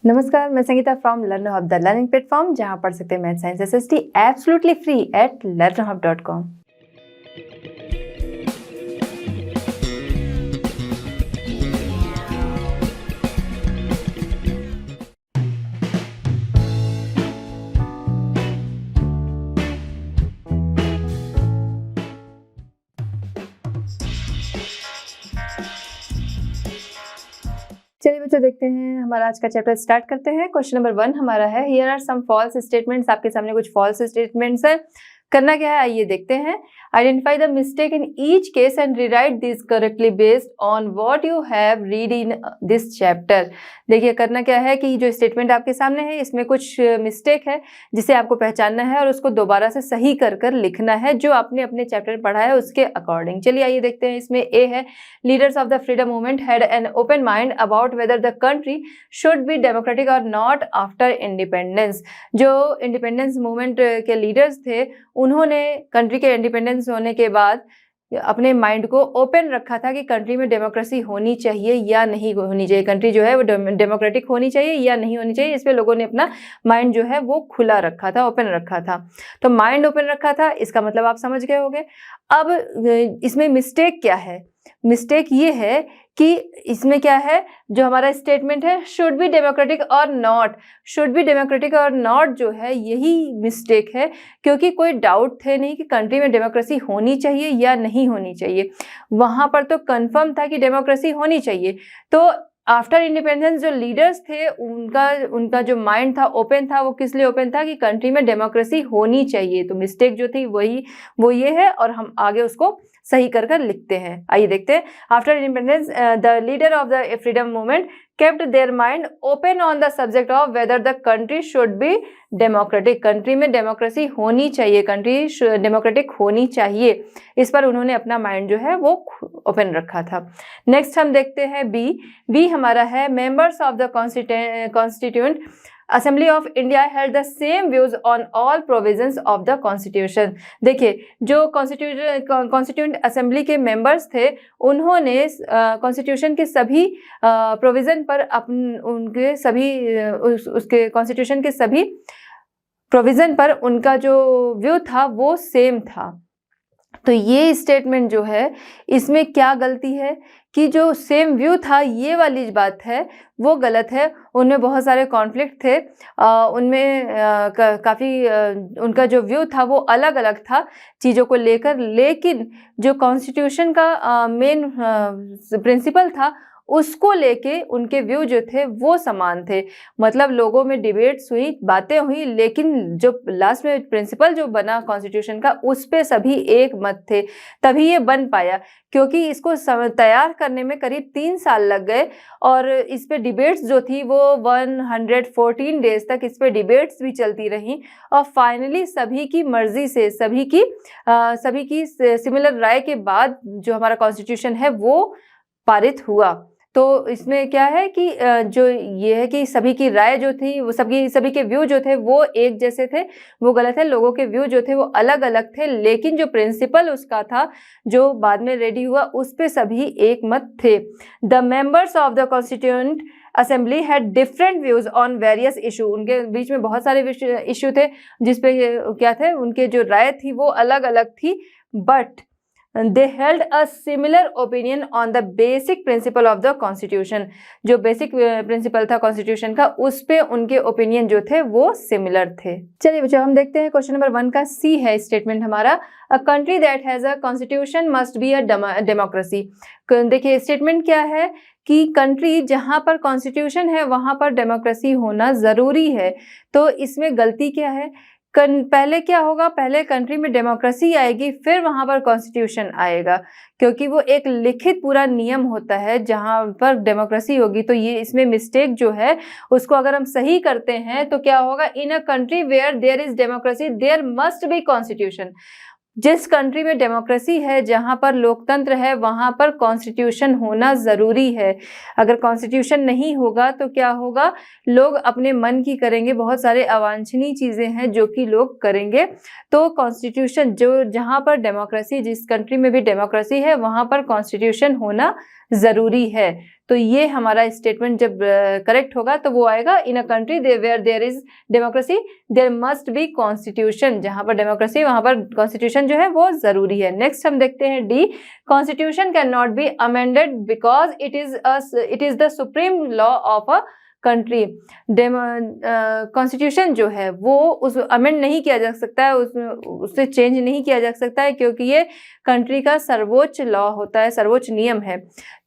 नमस्कार, मैं Sangeeta from learner hub the learning platform, जहां पढ़ सकते हैं math science SST absolutely free at learnerhub.com। चलिए बच्चों, देखते हैं हमारा आज का चैप्टर स्टार्ट करते हैं। क्वेश्चन नंबर 1 हमारा है, here are some false statements. आपके सामने कुछ फॉल्स स्टेटमेंट्स है। करना क्या है, आइए देखते हैं। Identify the mistake in each case and rewrite this correctly based on what you have read in this chapter. देखिए करना क्या है कि जो स्टेटमेंट आपके सामने है इसमें कुछ मिस्टेक है जिसे आपको पहचानना है और उसको दोबारा से सही कर कर लिखना है जो आपने अपने चैप्टर में पढ़ा है उसके अकॉर्डिंग। चलिए आइए देखते हैं। इसमें ए है, leaders of the freedom movement had an open mind about whether the country should be democratic और नॉट आफ्टर इंडिपेंडेंस। जो इंडिपेंडेंस मूवमेंट के लीडर्स थे उन्होंने कंट्री के इंडिपेंडेंस होने के बाद अपने माइंड को ओपन रखा था कि कंट्री में डेमोक्रेसी होनी चाहिए या नहीं होनी चाहिए, कंट्री जो है वो डेमोक्रेटिक होनी चाहिए या नहीं होनी चाहिए। इस पे लोगों ने अपना माइंड जो है वो खुला रखा था, ओपन रखा था। तो माइंड ओपन रखा था, इसका मतलब आप समझ गए होंगे। अब इसमें मिस्टेक क्या है? मिस्टेक ये है कि इसमें क्या है, जो हमारा स्टेटमेंट है शुड बी डेमोक्रेटिक और नॉट, शुड बी डेमोक्रेटिक और नॉट जो है यही मिस्टेक है, क्योंकि कोई डाउट थे नहीं कि कंट्री में डेमोक्रेसी होनी चाहिए या नहीं होनी चाहिए। वहां पर तो कंफर्म था कि डेमोक्रेसी होनी चाहिए। तो आफ्टर इंडिपेंडेंस जो लीडर्स थे उनका जो माइंड था ओपन था। वो किस लिए ओपन था? कि कंट्री में डेमोक्रेसी होनी चाहिए। तो मिस्टेक जो थी वो ये है और हम आगे उसको सही कर कर लिखते हैं। आइए देखते हैं। After independence the leader of the freedom movement kept their mind open on the subject of whether the country should be democratic। Country में डेमोक्रेसी होनी चाहिए, कंट्री डेमोक्रेटिक होनी चाहिए, इस पर उन्होंने अपना माइंड जो है वो ओपन रखा था। नेक्स्ट हम देखते हैं बी हमारा है, members of the constituent assembly of India held the same views on all provisions of the constitution. देखिए जो कॉन्स्टिट्यूएंट असेंबली के मेंबर्स थे उन्होंने कॉन्स्टिट्यूशन के सभी प्रोविजन पर उसके कॉन्स्टिट्यूशन के सभी प्रोविजन पर उनका जो व्यू था वो सेम था। तो ये स्टेटमेंट जो है इसमें क्या गलती है कि जो सेम व्यू था ये वाली बात है वो गलत है। उनमें बहुत सारे कॉन्फ्लिक्ट थे, उनमें काफ़ी उनका जो व्यू था वो अलग अलग था चीज़ों को लेकर, लेकिन जो कॉन्स्टिट्यूशन का मेन प्रिंसिपल था उसको लेके उनके व्यू जो थे वो समान थे। मतलब लोगों में डिबेट्स हुई, बातें हुई, लेकिन जो लास्ट में प्रिंसिपल जो बना कॉन्स्टिट्यूशन का उस पे सभी एक मत थे। तभी ये बन पाया, क्योंकि इसको तैयार करने में करीब 3 साल लग गए और इस पे डिबेट्स जो थी वो 114 डेज तक इस पे डिबेट्स भी चलती रहीं और फाइनली सभी की मर्जी से सभी की सिमिलर राय के बाद जो हमारा कॉन्स्टिट्यूशन है वो पारित हुआ। तो इसमें क्या है कि जो ये है कि सभी की राय जो थी वो सभी के व्यू जो थे वो एक जैसे थे, वो गलत है। लोगों के व्यू जो थे वो अलग अलग थे, लेकिन जो प्रिंसिपल उसका था जो बाद में रेडी हुआ उस पे सभी एक मत थे। The members of the constituent assembly had different views on various issue. उनके बीच में बहुत सारे इशू थे जिसपे क्या थे, उनके जो राय थी वो अलग अलग थी, but they held a similar opinion on the basic principle of the constitution। जो बेसिक प्रिंसिपल था कॉन्स्टिट्यूशन का उस पे उनके ओपिनियन जो थे वो सिमिलर थे। चलिए बच्चों हम देखते हैं क्वेश्चन नंबर 1 का सी है स्टेटमेंट हमारा, a country that has a constitution must be a democracy. देखिए स्टेटमेंट क्या है कि कंट्री जहां पर कॉन्स्टिट्यूशन है वहां पर डेमोक्रेसी होना जरूरी है। तो इसमें गलती क्या है? पहले क्या होगा, पहले कंट्री में डेमोक्रेसी आएगी फिर वहां पर कॉन्स्टिट्यूशन आएगा, क्योंकि वो एक लिखित पूरा नियम होता है जहां पर डेमोक्रेसी होगी। तो ये इसमें मिस्टेक जो है उसको अगर हम सही करते हैं तो क्या होगा, in a country where there is democracy there must be constitution. जिस कंट्री में डेमोक्रेसी है, जहां पर लोकतंत्र है, वहां पर कॉन्स्टिट्यूशन होना जरूरी है। अगर कॉन्स्टिट्यूशन नहीं होगा तो क्या होगा, लोग अपने मन की करेंगे, बहुत सारे अवांछनीय चीजें हैं जो कि लोग करेंगे। तो कॉन्स्टिट्यूशन जहां पर डेमोक्रेसी, जिस कंट्री में भी डेमोक्रेसी है वहां पर कॉन्स्टिट्यूशन होना जरूरी है। तो ये हमारा स्टेटमेंट जब करेक्ट होगा तो वो आएगा in a country where there is democracy there must be constitution. जहां पर डेमोक्रेसी वहां पर कॉन्स्टिट्यूशन जो है वो जरूरी है। नेक्स्ट हम देखते हैं D, constitution can not be amended because it is the supreme law of a country. Constitution जो है वो उस अमेंड नहीं किया जा सकता है, उससे चेंज नहीं किया जा सकता है, क्योंकि ये कंट्री का सर्वोच्च लॉ होता है, सर्वोच्च नियम है।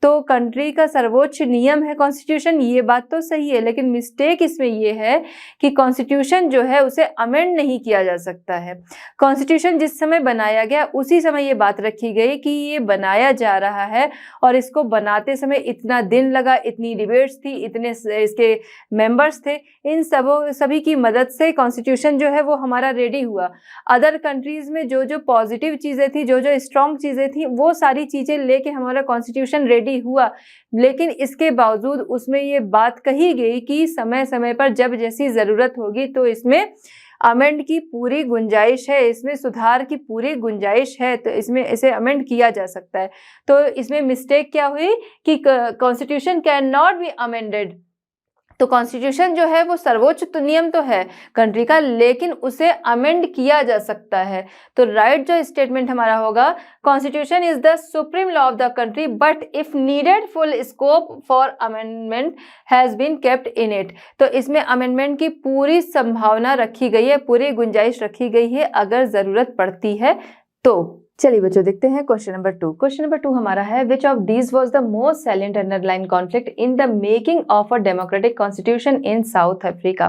तो कंट्री का सर्वोच्च नियम है कॉन्स्टिट्यूशन, ये बात तो सही है, लेकिन मिस्टेक इसमें ये है कि कॉन्स्टिट्यूशन जो है उसे अमेंड नहीं किया जा सकता है। कॉन्स्टिट्यूशन जिस समय बनाया गया उसी समय ये बात रखी गई कि ये बनाया जा रहा है और इसको बनाते समय इतना दिन लगा, इतनी डिबेट्स थी, इतने इसके मेंबर्स थे, इन सभी की मदद से कॉन्स्टिट्यूशन जो है वो हमारा रेडी हुआ। अदर कंट्रीज में जो जो पॉजिटिव चीज़ें थी, जो जो स्ट्रॉन्ग चीज़ें थी, वो सारी चीज़ें लेके हमारा कॉन्स्टिट्यूशन रेडी हुआ, लेकिन इसके बावजूद उसमें ये बात कही गई कि समय समय पर जब जैसी ज़रूरत होगी तो इसमें अमेंड की पूरी गुंजाइश है, इसमें सुधार की पूरी गुंजाइश है, तो इसमें इसे अमेंड किया जा सकता है। तो इसमें मिस्टेक क्या हुई कि constitution can not be amended. तो कॉन्स्टिट्यूशन जो है वो सर्वोच्च तो नियम तो है कंट्री का, लेकिन उसे अमेंड किया जा सकता है। तो राइट जो स्टेटमेंट हमारा होगा, constitution is the supreme law of the country but if needed full scope for amendment has been kept in it. तो इसमें अमेंडमेंट की पूरी संभावना रखी गई है, पूरी गुंजाइश रखी गई है अगर जरूरत पड़ती है तो। चलिए बच्चों देखते हैं क्वेश्चन नंबर 2। क्वेश्चन नंबर 2 हमारा है, which of these was the most salient underline conflict in the making of a democratic constitution in south Africa.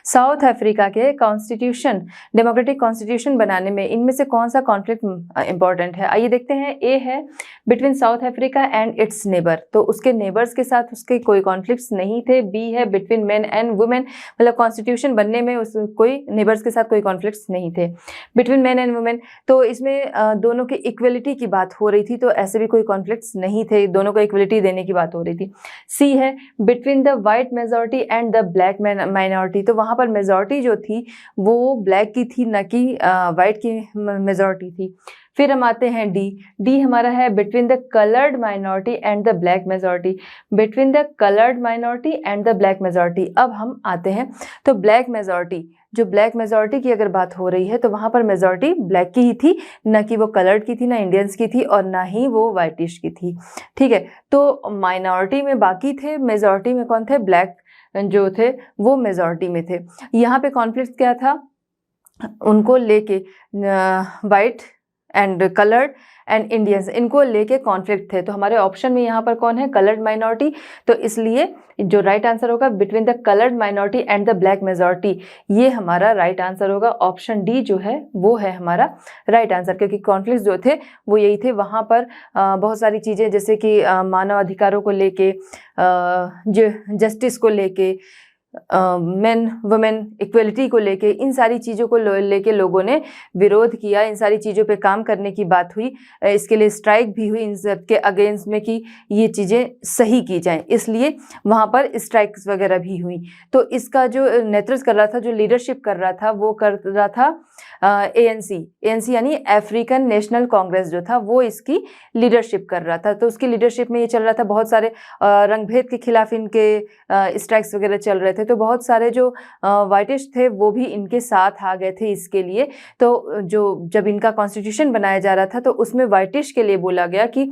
South Africa के कॉन्स्टिट्यूशन, डेमोक्रेटिक कॉन्स्टिट्यूशन बनाने में इनमें से कौन सा कॉन्फ्लिक्ट इंपॉर्टेंट है? आइए देखते हैं। ए है between south Africa and it's neighbour, तो उसके नेबर्स के साथ उसके कोई कॉन्फ्लिक्ट्स नहीं थे। बी है बिटवीन मेन एंड वुमेन, मतलब कॉन्स्टिट्यूशन बनने में उस कोई नेबर्स के साथ कोई कॉन्फ्लिक्ट्स नहीं थे। बिटवीन मेन एंड वुमेन, तो इसमें दोनों की इक्वलिटी की बात हो रही थी, तो ऐसे भी कोई कॉन्फ्लिक्ट्स नहीं थे, दोनों को इक्वलिटी देने की बात हो रही थी। सी है between the white majority and the black minority, तो वहाँ पर मेजॉरिटी जो थी वो ब्लैक की थी, न कि वाइट की मेजॉरिटी थी। फिर हम आते हैं डी। डी हमारा है between the coloured minority and the black majority, between the coloured minority and the black majority. अब हम आते हैं तो ब्लैक मेजॉरिटी, जो ब्लैक मेजॉरिटी की अगर बात हो रही है तो वहाँ पर मेजॉरिटी ब्लैक की ही थी, न कि वो कलर्ड की थी, ना इंडियंस की थी और ना ही वो वाइटिश की थी। ठीक है, तो माइनॉरिटी में बाकी थे, मेजॉरिटी में कौन थे? ब्लैक जो थे वो मेजॉरिटी में थे। यहाँ पे कॉन्फ्लिक्ट क्या था? उनको लेके white and coloured and Indians, इनको लेके कॉन्फ्लिक्ट थे। तो हमारे ऑप्शन में यहाँ पर कौन है? Coloured minority. तो इसलिए जो राइट आंसर होगा between the coloured minority and the black majority, ये हमारा राइट आंसर होगा। ऑप्शन डी जो है वो है हमारा राइट आंसर, क्योंकि कॉन्फ्लिक्ट जो थे वो यही थे। वहाँ पर बहुत सारी चीज़ें जैसे कि मानव अधिकारों को लेके, जो जस्टिस को लेके, मेन वुमेन इक्वलिटी को लेके, इन सारी चीज़ों को लेके लोगों ने विरोध किया, इन सारी चीज़ों पे काम करने की बात हुई, इसके लिए स्ट्राइक भी हुई इन सब के अगेंस्ट में कि ये चीज़ें सही की जाएं, इसलिए वहाँ पर स्ट्राइक्स वगैरह भी हुई। तो इसका जो नेतृत्व कर रहा था, जो लीडरशिप कर रहा था, वो कर रहा था ANC यानी अफ्रीकन नेशनल कांग्रेस जो था वो इसकी लीडरशिप कर रहा था। तो उसकी लीडरशिप में ये चल रहा था, बहुत सारे रंगभेद के खिलाफ इनके स्ट्राइक्स वगैरह चल रहे थे, तो बहुत सारे जो वाइटिश थे वो भी इनके साथ आ गए थे इसके लिए। तो जो जब इनका कॉन्स्टिट्यूशन बनाया जा रहा था तो उसमें वाइटिश के लिए बोला गया कि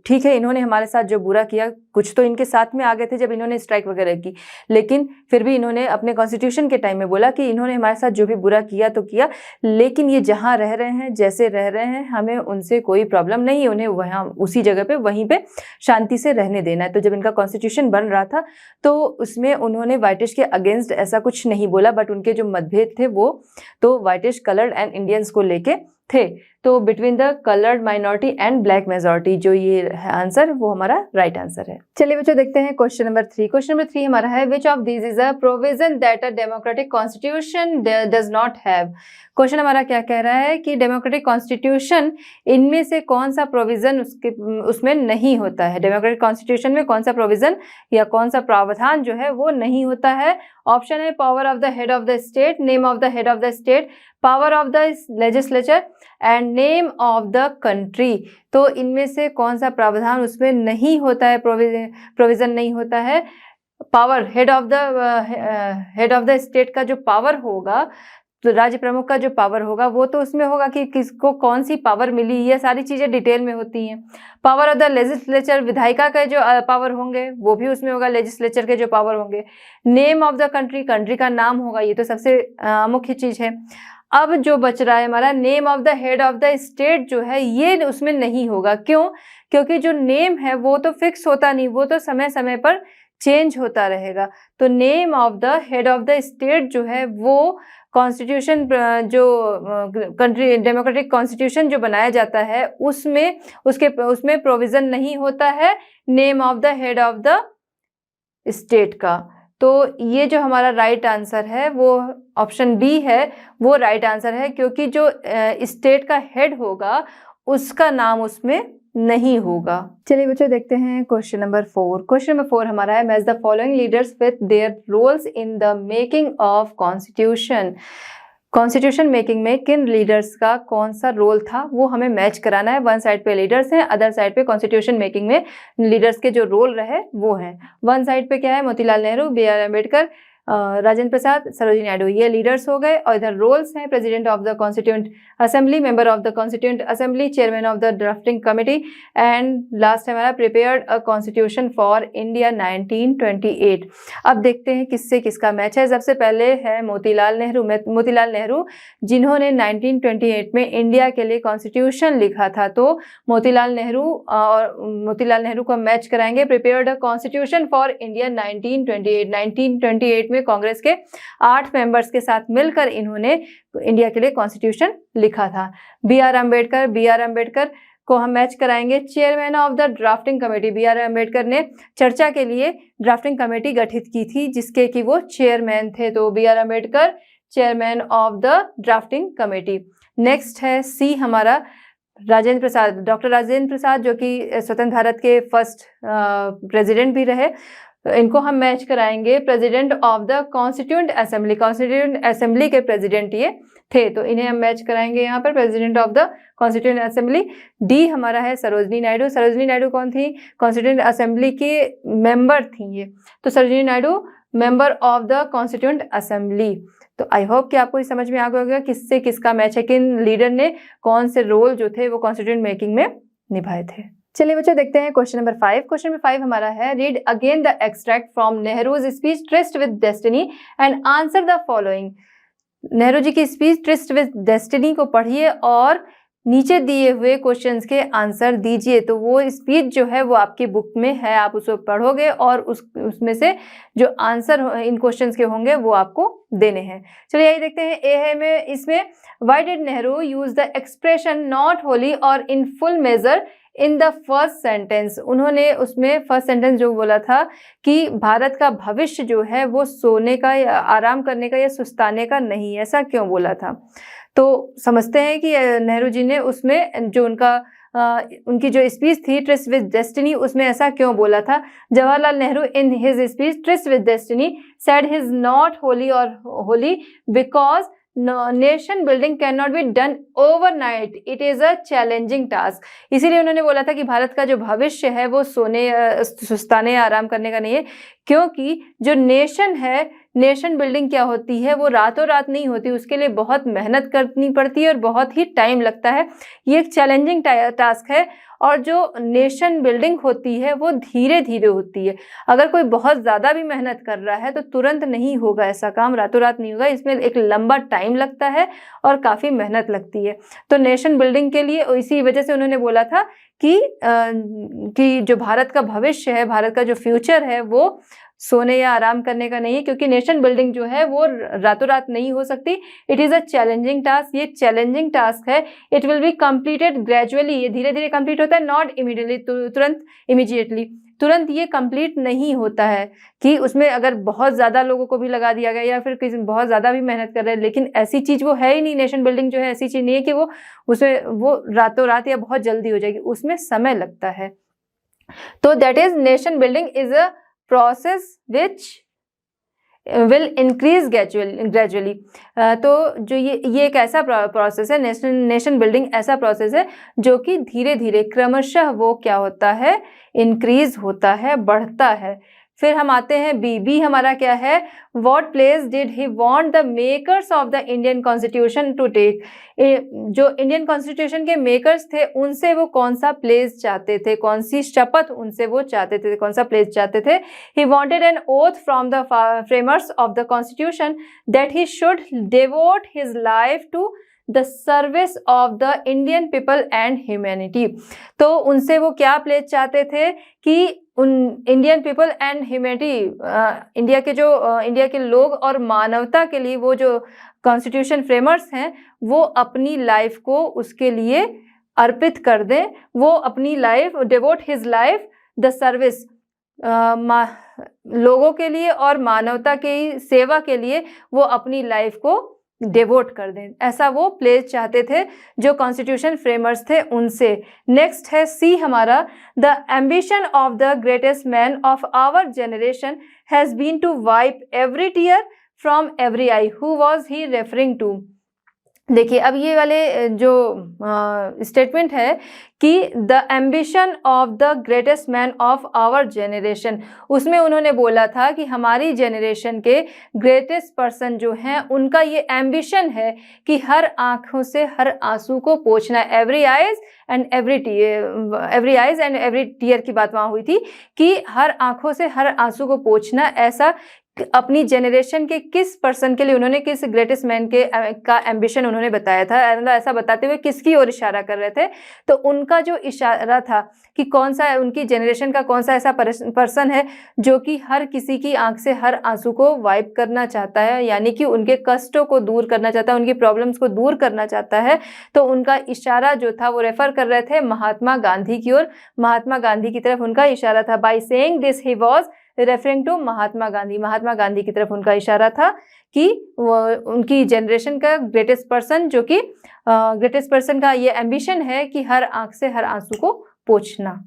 ठीक है, इन्होंने हमारे साथ जो बुरा किया, कुछ तो इनके साथ में आ गए थे जब इन्होंने स्ट्राइक वगैरह की, लेकिन फिर भी इन्होंने अपने कॉन्स्टिट्यूशन के टाइम में बोला कि इन्होंने हमारे साथ जो भी बुरा किया तो किया, लेकिन ये जहाँ रह रहे हैं, जैसे रह रहे हैं, हमें उनसे कोई प्रॉब्लम नहीं है, उन्हें वहाँ उसी जगह पे वहीं पे शांति से रहने देना है। तो जब इनका कॉन्स्टिट्यूशन बन रहा था तो उसमें उन्होंने वाइटिश के अगेंस्ट ऐसा कुछ नहीं बोला, बट उनके जो मतभेद थे वो तो वाइटिश, कलर्ड एंड इंडियंस को लेके थे। तो between the coloured minority and black majority, जो ये है आंसर वो हमारा राइट आंसर है। चलिए बच्चों देखते हैं क्वेश्चन नंबर 3। क्वेश्चन नंबर 3 हमारा है, which of these is a provision that a democratic constitution does not have. Question हमारा क्या कह रहा है कि डेमोक्रेटिक कॉन्स्टिट्यूशन, इनमें से कौन सा प्रोविजन उसमें नहीं होता है। डेमोक्रेटिक कॉन्स्टिट्यूशन में कौन सा प्रोविजन या कौन सा प्रावधान जो है वो नहीं होता है। ऑप्शन है power of the head of the state, name of the head of the state, power of the legislature and name of the country, तो इनमें से कौन सा प्रावधान उसमें नहीं होता है, प्रोविजन नहीं होता है। Power, head of the state का जो पावर होगा, तो राज्य प्रमुख का जो पावर होगा वो तो उसमें होगा कि किसको कौन सी पावर मिली, ये सारी चीजें डिटेल में होती हैं। पावर ऑफ द लेजिस्लेचर, विधायिका के जो पावर होंगे वो भी उसमें होगा, लेजिस्लेचर के जो पावर होंगे। Name of the country, country का नाम होगा, ये तो सबसे मुख्य चीज है। अब जो बच रहा है हमारा name of the head of the state जो है, ये उसमें नहीं होगा। क्यों? क्योंकि जो नेम है वो तो फिक्स होता नहीं, वो तो समय समय पर चेंज होता रहेगा। तो name of the head of the state जो है वो कॉन्स्टिट्यूशन, जो कंट्री डेमोक्रेटिक कॉन्स्टिट्यूशन जो बनाया जाता है उसमें प्रोविजन नहीं होता है name of the head of the state का। तो ये जो हमारा राइट आंसर है वो ऑप्शन बी है, वो राइट आंसर है, क्योंकि जो स्टेट का हेड होगा उसका नाम उसमें नहीं होगा। चलिए बच्चों देखते हैं क्वेश्चन नंबर 4। क्वेश्चन नंबर 4 हमारा है, match the following leaders with their roles in the making of constitution. Constitution making में किन लीडर्स का कौन सा रोल था वो हमें मैच कराना है। वन साइड पे लीडर्स हैं, अदर साइड पे कॉन्स्टिट्यूशन मेकिंग में लीडर्स के जो रोल रहे वो हैं। वन साइड पे क्या है, मोतीलाल नेहरू, BR अम्बेडकर, राजेंद्र प्रसाद, सरोजिनी नायडू, ये लीडर्स हो गए। और इधर रोल्स हैं, president of the constituent assembly, member of the constituent assembly, chairman of the drafting committee, and last हमारा prepared a constitution for India 1928। अब देखते हैं किससे किसका मैच है। सबसे पहले है मोतीलाल नेहरू। मोतीलाल नेहरू जिन्होंने 1928 में इंडिया के लिए कॉन्स्टिट्यूशन लिखा था, तो मोतीलाल नेहरू को मैच कराएंगे। Prepared a constitution for India 1928 में कांग्रेस के 8 मेंबर्स के साथ मिलकर इन्होंने इंडिया के लिए कॉन्स्टिट्यूशन लिखा था। BR अम्बेडकर को हम मैच कराएंगे chairman of the drafting committee. BR Ambedkar ने चर्चा के लिए ड्राफ्टिंग कमेटी गठित की थी जिसके कि वो चेयरमैन थे, तो BR Ambedkar chairman of the drafting committee. Next है C हमारा, राजेंद्र प्रसाद, डॉक्टर राजेंद्र प्रसाद जो कि स्वतंत्र भारत के फर्स्ट प्रेसिडेंट भी रहे। इनको हम मैच कराएंगे president of the constituent assembly. Constituent assembly के प्रेसिडेंट ये थे, तो इन्हें हम मैच कराएंगे यहाँ पर president of the constituent assembly. D हमारा है सरोजिनी नायडू। सरोजिनी नायडू कौन थी? कॉन्स्टिट्यूएंट असेंबली के मेंबर थी ये, तो Sarojini Naidu member of the constituent assembly. तो आई होप कि आपको ये समझ में आ गया होगा किससे किसका मैच है, किन लीडर ने कौन से रोल जो थे वो कॉन्स्टिट्यूएंट मेकिंग में निभाए थे। चलिए बच्चों देखते हैं क्वेश्चन नंबर 5। क्वेश्चन नंबर 5 हमारा है, read again the extract from Nehru's speech tryst with destiny and answer the following. Nehru ji की स्पीच ट्रिस्ट विद डेस्टिनी को पढ़िए और नीचे दिए हुए क्वेश्चंस के आंसर दीजिए। तो वो स्पीच जो है वो आपकी बुक में है, आप उसको पढ़ोगे और उसमें से जो आंसर इन क्वेश्चंस के होंगे वो आपको देने हैं। चलिए यही देखते हैं। ए है में इसमें, why did Nehru use the expression not wholly or in full measure in the first sentence. उन्होंने उसमें फर्स्ट सेंटेंस जो बोला था कि भारत का भविष्य जो है वो सोने का या आराम करने का या सुस्ताने का नहीं, ऐसा क्यों बोला था? तो समझते हैं कि नेहरू जी ने उसमें जो उनकी जो स्पीच थी ट्रिस्ट विद डेस्टिनी, उसमें ऐसा क्यों बोला था। Jawaharlal Nehru in his speech tryst with destiny said his not wholly or wholly because nation building can not be done overnight, it is a challenging task. इसीलिए उन्होंने बोला था कि भारत का जो भविष्य है वो सोने सुस्ताने आराम करने का नहीं है, क्योंकि जो नेशन है, नेशन बिल्डिंग क्या होती है वो रातों रात नहीं होती, उसके लिए बहुत मेहनत करनी पड़ती है और बहुत ही टाइम लगता है। ये एक चैलेंजिंग टास्क है और जो नेशन बिल्डिंग होती है वो धीरे धीरे होती है। अगर कोई बहुत ज़्यादा भी मेहनत कर रहा है तो तुरंत नहीं होगा, ऐसा काम रातों रात नहीं होगा, इसमें एक लंबा टाइम लगता है और काफ़ी मेहनत लगती है। तो नेशन बिल्डिंग के लिए इसी वजह से उन्होंने बोला था कि जो भारत का भविष्य है, भारत का जो फ्यूचर है वो सोने या आराम करने का नहीं है, क्योंकि नेशन बिल्डिंग जो है वो रातों रात नहीं हो सकती। It is a challenging task, ये चैलेंजिंग टास्क है। It will be completed gradually, ये धीरे धीरे कंप्लीट होता है, नॉट इमीडिएटली, तुरंत इमीडिएटली तुरंत ये कंप्लीट नहीं होता है कि उसमें अगर बहुत ज़्यादा लोगों को भी लगा दिया गया या फिर किसी बहुत ज़्यादा भी मेहनत कर रहे हैं, लेकिन ऐसी चीज़ वो है ही नहीं। नेशन बिल्डिंग जो है ऐसी चीज़ नहीं है कि वो रातों रात या बहुत जल्दी हो जाएगी, उसमें समय लगता है। तो that is nation building is a process which will increase gradually. तो जो ये एक ऐसा प्रोसेस है, नेशन बिल्डिंग ऐसा प्रोसेस है जो कि धीरे धीरे क्रमशः वो क्या होता है, इंक्रीज होता है, बढ़ता है। फिर हम आते हैं बी। बी हमारा क्या है, what place did he want the makers of the Indian constitution to take. जो इंडियन कॉन्स्टिट्यूशन के मेकर्स थे उनसे वो कौन सा प्लेस चाहते थे, कौन सी शपथ उनसे वो चाहते थे, कौन सा प्लेस चाहते थे। He wanted an oath from the framers of the constitution that he should devote his life to the service of the Indian people and humanity. तो उनसे वो क्या प्लेस चाहते थे कि उन Indian people and humanity, India के लोग और मानवता के लिए वो जो कॉन्स्टिट्यूशन फ्रेमर्स हैं वो अपनी लाइफ को उसके लिए अर्पित कर दें, वो अपनी life devote his life the service, लोगों के लिए और मानवता की सेवा के लिए वो अपनी लाइफ को डिवोट कर दें, ऐसा वो प्लेस चाहते थे जो कॉन्स्टिट्यूशन फ्रेमर्स थे उनसे। नेक्स्ट है सी हमारा, the ambition of the greatest man of our generation has been to wipe every tear from every eye. Who was he referring to. देखिए अब ये वाले जो स्टेटमेंट है कि the ambition of the greatest man of our generation, उसमें उन्होंने बोला था कि हमारी जनरेशन के ग्रेटेस्ट पर्सन जो हैं उनका ये एम्बिशन है कि हर आँखों से हर आंसू को पोंछना। Every eyes and every tear की बात वहाँ हुई थी कि हर आँखों से हर आंसू को पोंछना, ऐसा अपनी जनरेशन के किस पर्सन के लिए उन्होंने, किस ग्रेटेस्ट मैन का एम्बिशन उन्होंने बताया था। ऐसा बताते हुए किसकी ओर इशारा कर रहे थे, तो उनका जो इशारा था कि कौन सा उनकी जनरेशन का कौन सा ऐसा पर्सन है जो कि हर किसी की आंख से हर आंसू को वाइप करना चाहता है, यानी कि उनके कष्टों को दूर करना चाहता है, उनकी प्रॉब्लम्स को दूर करना चाहता है। तो उनका इशारा जो था वो रेफर कर रहे थे महात्मा गांधी की ओर, महात्मा गांधी की तरफ उनका इशारा था। By saying this he was referring to Mahatma Gandhi, Mahatma Gandhi की तरफ उनका इशारा था कि वो उनकी जनरेशन का ग्रेटेस्ट पर्सन, जो कि ग्रेटेस्ट पर्सन का ये एम्बिशन है कि हर आंख से हर आंसू को पोंछना,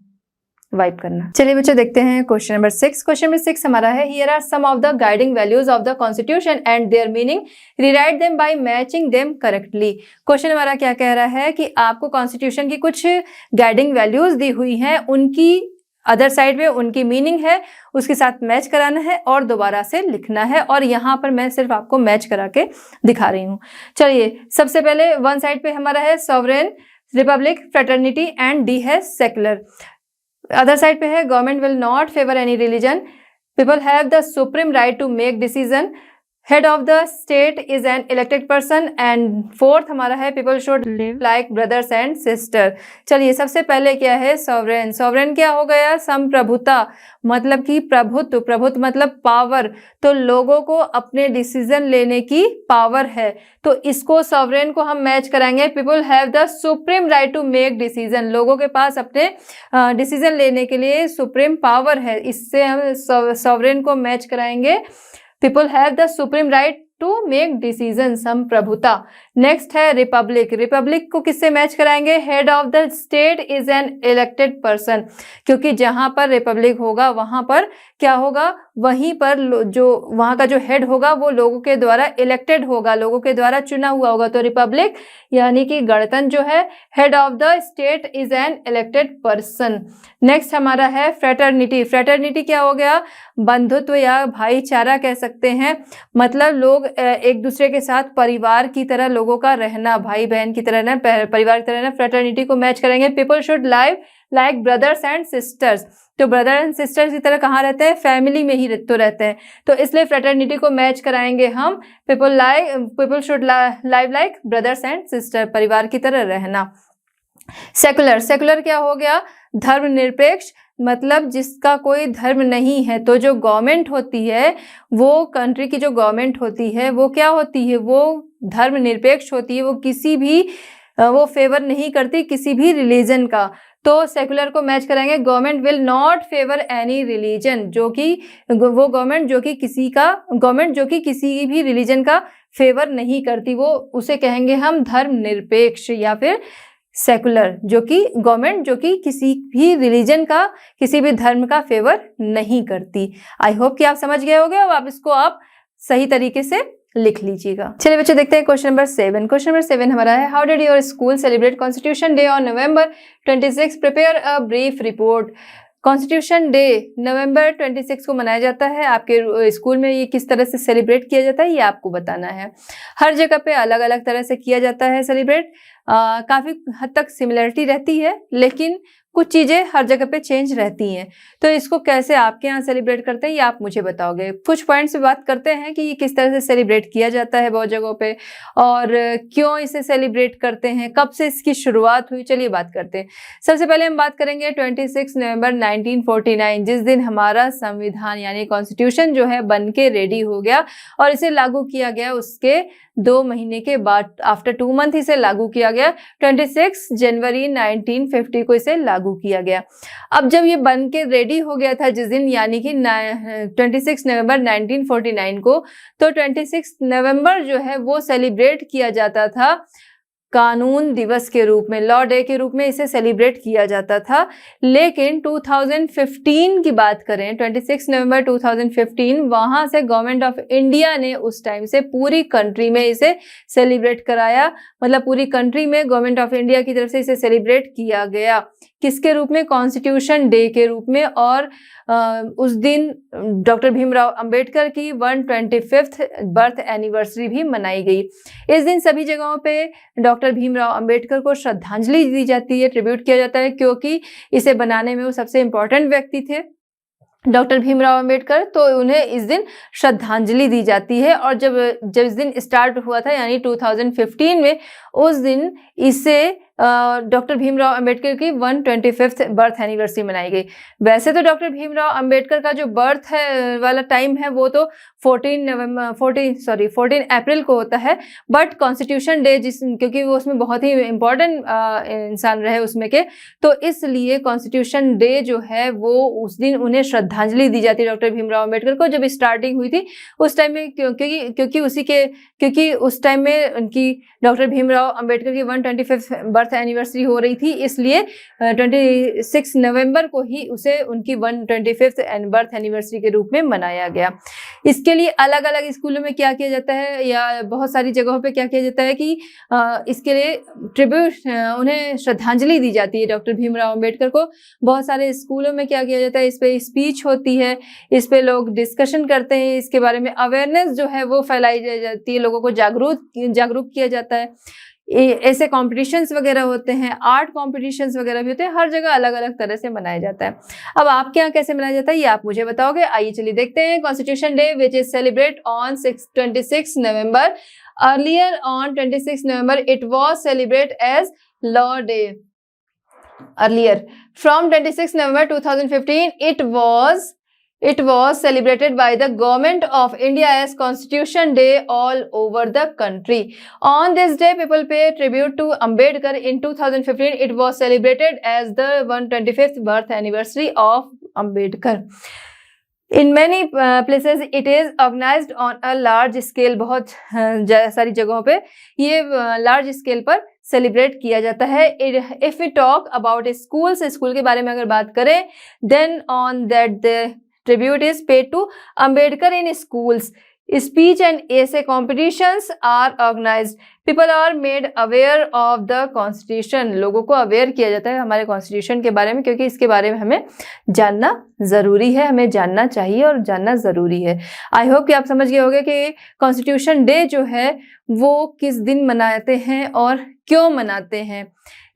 वाइप करना। चलिए बच्चों देखते हैं क्वेश्चन नंबर 6। क्वेश्चन नंबर 6 हमारा है, here are some of the guiding values of the constitution and their meaning, rewrite them by matching them correctly. Question हमारा क्या कह रहा है कि आपको कॉन्स्टिट्यूशन की कुछ गाइडिंग वैल्यूज दी हुई हैं, उनकी अदर साइड में उनकी मीनिंग है, उसके साथ मैच कराना है और दोबारा से लिखना है। और यहाँ पर मैं सिर्फ आपको मैच करा के दिखा रही हूँ। चलिए सबसे पहले वन साइड पे हमारा है sovereign, republic, fraternity and D है सेक्युलर। अदर साइड पे है government will not favour any religion, people have the supreme right to make decision, head of the state is an elected person and fourth हमारा है people should live like brothers and sister. चलिए सबसे पहले क्या है sovereign. Sovereign क्या हो गया, संप्रभुता, मतलब कि प्रभुत्व, प्रभुत्व मतलब पावर, तो लोगों को अपने डिसीजन लेने की पावर है, तो इसको सॉवरेन को हम मैच कराएंगे people have the supreme right to make decision, लोगों के पास अपने डिसीजन लेने के लिए सुप्रीम पावर है, इससे हम सॉवरेन को मैच कराएंगे people have the supreme right to make decision, संप्रभुता। नेक्स्ट है रिपब्लिक, रिपब्लिक को किससे मैच कराएंगे, head of the state is an elected person, क्योंकि जहां पर रिपब्लिक होगा वहां पर क्या होगा, वहीं पर जो वहां का जो हेड होगा वो लोगों के द्वारा इलेक्टेड होगा, लोगों के द्वारा चुना हुआ होगा। तो रिपब्लिक यानी कि गणतंत्र जो है, head of the state is an elected person. Next हमारा है फ्रेटर्निटी, फ्रेटर्निटी क्या हो गया, बंधुत्व या भाईचारा कह सकते हैं, मतलब लोग एक दूसरे के साथ परिवार की तरह लोगों का रहना, भाई बहन की तरह रहना, परिवार की तरह रहना। फ्रेटर्निटी को मैच करेंगे people should live like brothers and sisters, तो ब्रदर एंड सिस्टर्स की तरह कहाँ रहते हैं, फैमिली में ही तो रहते हैं, तो इसलिए फ्रेटर्निटी को मैच कराएंगे हम people should live like brothers and sister, परिवार की तरह रहना। सेकुलर, सेकुलर क्या हो गया, धर्मनिरपेक्ष, मतलब जिसका कोई धर्म नहीं है। तो जो गवर्नमेंट होती है, वो कंट्री की जो गवर्नमेंट होती है वो क्या होती है, वो धर्मनिरपेक्ष होती है, वो किसी भी वो फेवर नहीं करती किसी भी रिलीजन का। तो सेकुलर को मैच कराएंगे government will not favour any religion, जो कि वो गवर्नमेंट जो कि किसी भी रिलीजन का फेवर नहीं करती, वो उसे कहेंगे हम धर्मनिरपेक्ष या फिर सेकुलर, जो कि गवर्नमेंट जो कि किसी भी रिलीजन का, किसी भी धर्म का फेवर नहीं करती। आई होप कि आप समझ गए होंगे। अब आप इसको सही तरीके से लिख लीजिएगा। चलिए बच्चों देखते हैं क्वेश्चन नंबर 7। क्वेश्चन नंबर 7 हमारा है, how did your school celebrate constitution day on November 26? Prepare a brief report. Constitution day November 26 को मनाया जाता है। आपके स्कूल में ये किस तरह से सेलिब्रेट किया जाता है ये आपको बताना है। हर जगह पे अलग अलग तरह से किया जाता है सेलिब्रेट। काफ़ी हद तक सिमिलरिटी रहती है, लेकिन कुछ चीज़ें हर जगह पे चेंज रहती हैं। तो इसको कैसे आपके यहाँ सेलिब्रेट करते हैं ये आप मुझे बताओगे। कुछ पॉइंट्स पे बात करते हैं कि ये किस तरह से सेलिब्रेट किया जाता है बहुत जगहों पे, और क्यों इसे सेलिब्रेट करते हैं, कब से इसकी शुरुआत हुई। चलिए बात करते हैं। सबसे पहले हम बात करेंगे 26 नवंबर 1949, जिस दिन हमारा संविधान यानी कॉन्स्टिट्यूशन जो है बन के रेडी हो गया और इसे लागू किया गया। उसके 2 महीने के बाद, आफ्टर 2 मंथ इसे लागू किया गया। 26 जनवरी 1950 को इसे लागू किया गया। अब जब ये बन के रेडी हो गया था जिस दिन, यानी कि 26 नवंबर 1949 को, तो 26 नवंबर जो है वो सेलिब्रेट किया जाता था कानून दिवस के रूप में, लॉ डे के रूप में इसे सेलिब्रेट किया जाता था। लेकिन 2015 की बात करें, 26 नवंबर 2015, वहां से गवर्नमेंट ऑफ इंडिया ने उस टाइम से पूरी कंट्री में इसे सेलिब्रेट कराया। मतलब पूरी कंट्री में गवर्नमेंट ऑफ इंडिया की तरफ से इसे सेलिब्रेट किया गया। किसके रूप में? कॉन्स्टिट्यूशन डे के रूप में। और उस दिन डॉक्टर भीमराव अंबेडकर की 125th बर्थ एनिवर्सरी भी मनाई गई। इस दिन सभी जगहों पे डॉक्टर भीमराव अंबेडकर को श्रद्धांजलि दी जाती है, ट्रिब्यूट किया जाता है, क्योंकि इसे बनाने में वो सबसे इम्पोर्टेंट व्यक्ति थे डॉक्टर भीमराव अंबेडकर। तो उन्हें इस दिन श्रद्धांजलि दी जाती है। और जब इस दिन स्टार्ट हुआ था यानी 2015 में, उस दिन इसे डॉक्टर भीमराव अंबेडकर की 125th बर्थ एनिवर्सरी मनाई गई। वैसे तो डॉक्टर भीमराव अंबेडकर का जो बर्थ है वाला टाइम है वो तो 14 अप्रैल को होता है, बट कॉन्स्टिट्यूशन डे क्योंकि वो उसमें बहुत ही इम्पोर्टेंट इंसान रहे उसमें के, तो इसलिए कॉन्स्टिट्यूशन डे जो है वो उस दिन उन्हें श्रद्धांजलि दी जाती है डॉक्टर भीमराव अंबेडकर को। जब स्टार्टिंग हुई थी उस टाइम में, क्योंकि उस टाइम में उनकी डॉक्टर भीमराव अंबेडकर की 125th बर्थ एनिवर्सरी हो रही थी, इसलिए 26 नवंबर को ही उसे उनकी 125th बर्थ एनिवर्सरी के रूप में मनाया गया। इसके लिए अलग अलग स्कूलों में क्या किया जाता है, या बहुत सारी जगहों पे क्या किया जाता है कि इसके लिए ट्रिब्यूट, उन्हें श्रद्धांजलि दी जाती है डॉक्टर भीमराव अंबेडकर को। बहुत सारे स्कूलों में क्या किया जाता है, इस पे स्पीच होती है, इस पे लोग डिस्कशन करते हैं, इसके बारे में अवेयरनेस जो है वो फैलाई जाती है, लोगों को जागरूक किया जाता है। ऐसे कॉम्पिटिशन्स वगैरह होते हैं, आर्ट कॉम्पिटिशन्स वगैरह भी होते हैं। हर जगह अलग अलग तरह से मनाया जाता है। अब आपके यहाँ कैसे मनाया जाता है ये आप मुझे बताओगे। आइए चलिए देखते हैं। Constitution day which is celebrate on 26 November. Earlier on 26 November it was celebrate as law day. Earlier from 26 November 2015 it was celebrated by the government of India as Constitution Day all over the country. On this day, people pay tribute to Ambedkar. In 2015, it was celebrated as the 125th birth anniversary of Ambedkar. In many places, it is organized on a large scale. बहुत सारी जगहों पे ये large scale पर celebrate किया जाता है। If we talk about schools, school के बारे में अगर बात करें, then on that the tribute is paid to Ambedkar in schools. Speech and essay competitions are organized. People are made aware of the constitution. लोगों को अवेयर किया जाता है हमारे कॉन्स्टिट्यूशन के बारे में, क्योंकि इसके बारे में हमें जानना ज़रूरी है, हमें जानना चाहिए और जानना ज़रूरी है। आई होप कि आप समझ गए होंगे कि कॉन्स्टिट्यूशन डे जो है वो किस दिन मनाते हैं और क्यों मनाते हैं।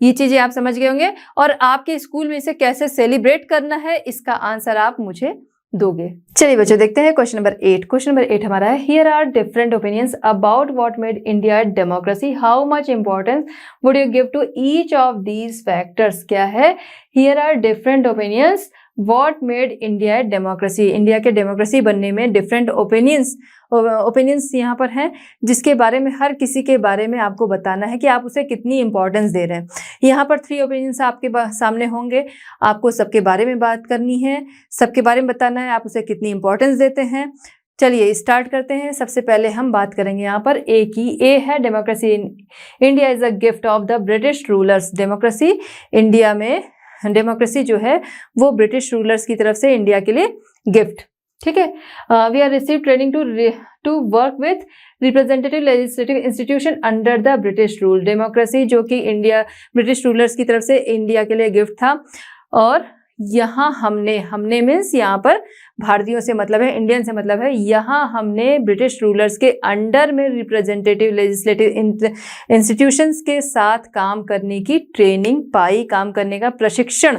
ये चीज़ें आप समझ गए होंगे। और आपके स्कूल में इसे कैसे सेलिब्रेट करना है इसका आंसर आप मुझे दोगे। चलिए बच्चों देखते हैं क्वेश्चन नंबर 8। क्वेश्चन नंबर 8 हमारा है, here are different opinions about what made India democracy. How much importance would you give to each of these factors. क्या है? Here are different opinions what made India democracy. India के democracy बनने में different opinions यहाँ पर हैं, जिसके बारे में हर किसी के बारे में आपको बताना है कि आप उसे कितनी इंपॉर्टेंस दे रहे हैं। यहाँ पर 3 ओपिनियंस आपके सामने होंगे, आपको सबके बारे में बात करनी है, सबके बारे में बताना है, आप उसे कितनी इंपॉर्टेंस देते हैं। चलिए स्टार्ट करते हैं। सबसे पहले हम बात करेंगे यहाँ पर ए की। ए है democracy India is a gift of the British rulers. Democracy India में, डेमोक्रेसी जो है वो ब्रिटिश रूलर्स की तरफ से इंडिया के लिए गिफ्ट। ठीक है। We are receive training to work with representative legislative institution under the British rule. Democracy जो कि इंडिया ब्रिटिश रूलर्स की तरफ से इंडिया के लिए गिफ्ट था, और यहाँ हमने मीन्स यहाँ पर भारतीयों से मतलब है, इंडियन से मतलब है, यहाँ हमने ब्रिटिश रूलर्स के अंडर में रिप्रेजेंटेटिव लेजिस्लेटिव इंस्टीट्यूशंस के साथ काम करने की ट्रेनिंग पाई, काम करने का प्रशिक्षण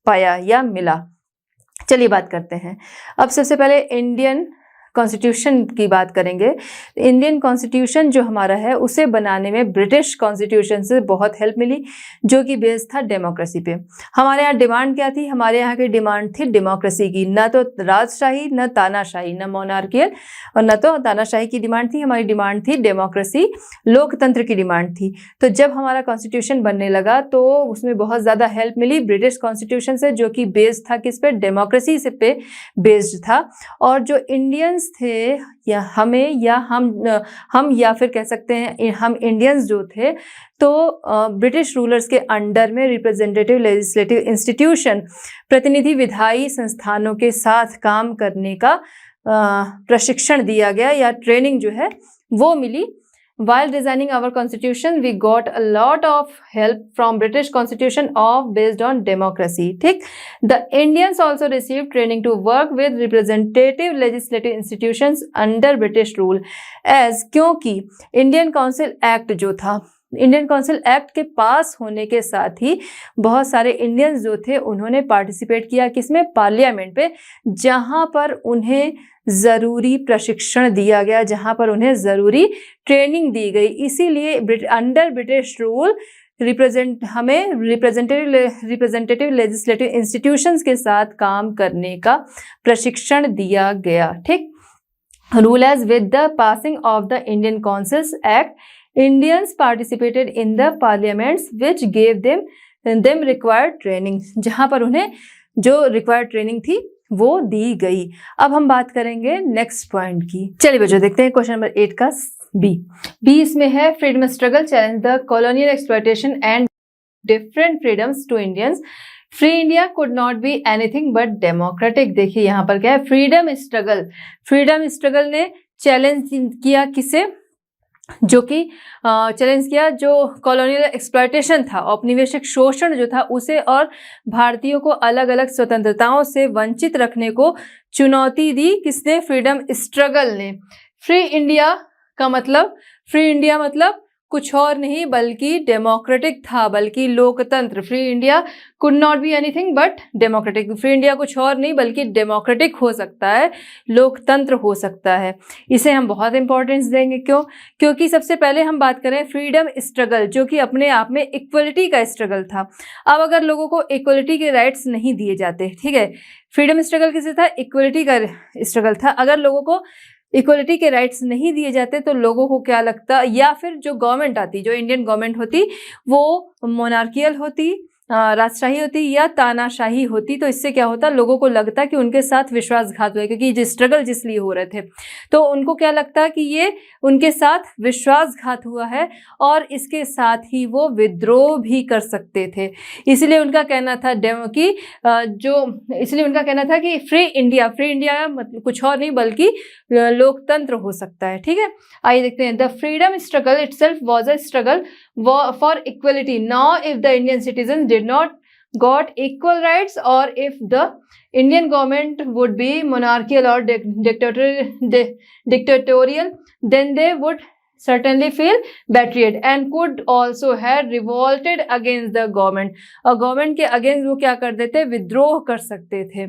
पाया या मिला। चलिए बात करते हैं। अब सबसे पहले इंडियन कॉन्स्टिट्यूशन की बात करेंगे। इंडियन कॉन्स्टिट्यूशन जो हमारा है उसे बनाने में ब्रिटिश कॉन्स्टिट्यूशन से बहुत हेल्प मिली, जो कि बेस्ड था डेमोक्रेसी पे। हमारे यहाँ डिमांड क्या थी? हमारे यहाँ की डिमांड थी डेमोक्रेसी की, न तो राजशाही, न तानाशाही, न मोनार्कियल और न तो तानाशाही की डिमांड थी। हमारी डिमांड थी डेमोक्रेसी, लोकतंत्र की डिमांड थी। तो जब हमारा कॉन्स्टिट्यूशन बनने लगा तो उसमें बहुत ज़्यादा हेल्प मिली ब्रिटिश कॉन्स्टिट्यूशन से, जो कि बेस्ड था किस पे? डेमोक्रेसी से पे बेस्ड था। और जो इंडियंस थे या हमें या हम या फिर कह सकते हैं हम इंडियंस जो थे, तो ब्रिटिश रूलर्स के अंडर में रिप्रेजेंटेटिव लेजिस्लेटिव इंस्टीट्यूशन, प्रतिनिधि विधायी संस्थानों के साथ काम करने का प्रशिक्षण दिया गया या ट्रेनिंग जो है वो मिली। While designing our constitution, we got a lot of help from British Constitution based on democracy. ठीक, the Indians also received training to work with representative legislative institutions under British rule, as क्योंकि Indian Council Act जो था, Indian council act के पास होने के साथ ही बहुत सारे इंडियंस जो थे उन्होंने पार्टिसिपेट किया किसमें? पार्लियामेंट पे, जहां पर उन्हें ज़रूरी प्रशिक्षण दिया गया, जहां पर उन्हें ज़रूरी ट्रेनिंग दी गई। इसीलिए अंडर ब्रिटिश रूल हमें रिप्रेजेंटेटिव लेजिस्लेटिव इंस्टीट्यूशंस के साथ काम करने का प्रशिक्षण दिया गया। ठीक, rule as with the passing of the Indian councils act, Indians participated in the parliaments which gave them required training, जहां पर उन्हें जो required training थी वो दी गई। अब हम बात करेंगे नेक्स्ट पॉइंट की। चलिए बच्चों देखते हैं क्वेश्चन नंबर 8 का बी इसमें है freedom struggle challenge the colonial exploitation and different freedoms to Indians. Free India could not be anything but democratic. देखिए यहाँ पर क्या है? फ्रीडम स्ट्रगल ने चैलेंज किया किसे? जो कि चैलेंज किया जो कॉलोनियल एक्सप्लॉयटेशन था, औपनिवेशिक शोषण जो था उसे, और भारतीयों को अलग अलग स्वतंत्रताओं से वंचित रखने को चुनौती दी किसने? फ्रीडम स्ट्रगल ने। फ्री इंडिया मतलब कुछ और नहीं बल्कि डेमोक्रेटिक था, बल्कि लोकतंत्र। Free India could not be anything but democratic. Free India कुछ और नहीं बल्कि डेमोक्रेटिक हो सकता है, लोकतंत्र हो सकता है। इसे हम बहुत इंपॉर्टेंस देंगे। क्यों? क्योंकि सबसे पहले हम बात करें फ्रीडम स्ट्रगल, जो कि अपने आप में इक्वलिटी का स्ट्रगल था। अब अगर लोगों को इक्वलिटी के राइट्स नहीं दिए जाते, ठीक है, फ्रीडम स्ट्रगल किसे था? इक्वलिटी का स्ट्रगल था। अगर लोगों को इक्वलिटी के राइट्स नहीं दिए जाते तो लोगों को क्या लगता, या फिर जो गवर्नमेंट आती, जो इंडियन गवर्नमेंट होती, वो मोनार्कियल होती, राजशाही होती या तानाशाही होती, तो इससे क्या होता? लोगों को लगता कि उनके साथ विश्वासघात हुआ है, क्योंकि जो स्ट्रगल जिस लिए हो रहे थे तो उनको क्या लगता कि ये उनके साथ विश्वासघात हुआ है और इसके साथ ही वो विद्रोह भी कर सकते थे। इसलिए उनका कहना था कि फ्री इंडिया मतलब कुछ और नहीं बल्कि लोकतंत्र हो सकता है। ठीक है, आइए देखते हैं। The freedom struggle itself was a struggle for equality. Now if the Indian citizen did not got equal rights, or if the Indian government would be monarchical or dictatorial, then they would certainly feel betrayed and could also have revolted against the government। और government के against वो क्या कर देते? विद्रोह कर सकते थे।